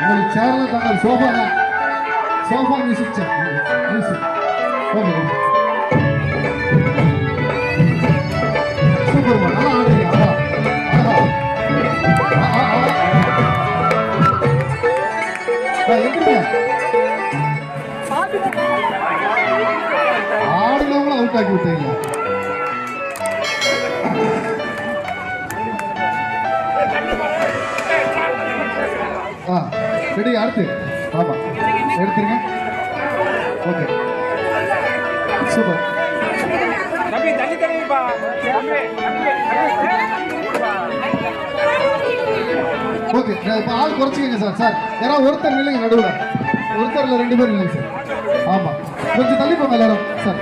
உங்களுக்கு சேர்ல தாங்க சோஃபா தான். சோஃபா மியூசிக் சேர் மியூசிக். ஓகே சூப்பர்மா, நல்லா ஆடுறீங்க. எப்படிங்க ஆடுனவங்களும் அவுட் ஆக்கி விட்டீங்க. ரெடி, அடுத்து ஆமா எடுத்துருங்க. Okay super. ஓகே இப்போ ஆள் குறைச்சிக்கங்க சார். சார் யாராவது ஒருத்தர் நில்லுங்க நடுவில். ஒருத்தர் இல்லை 2 பேர் இல்லைங்க சார். ஆமாம் கொஞ்சம் தள்ளி போங்க எல்லாரும். சார்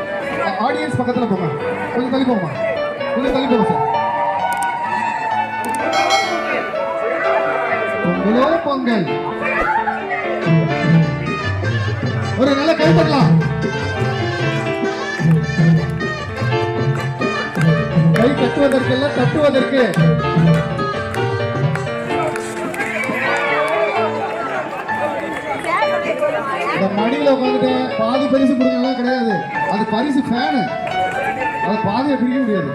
ஆடியன்ஸ் பக்கத்தில் போங்க. கொஞ்சம் தள்ளி போங்க. கொஞ்சம் தள்ளி போங்க சார். பொங்கலோ பொங்கல். ஒரு நல்ல கை தட்டலாம். கை தட்டுவதற்கல்ல தட்டுவதற்கு. இந்த மடியில் உட்காந்துட்டு பாதி பரிசு கொடுக்கலாம் கிடையாது. அது பரிசு ஃபேனு. அது பாதியை பிரிக்க முடியாது.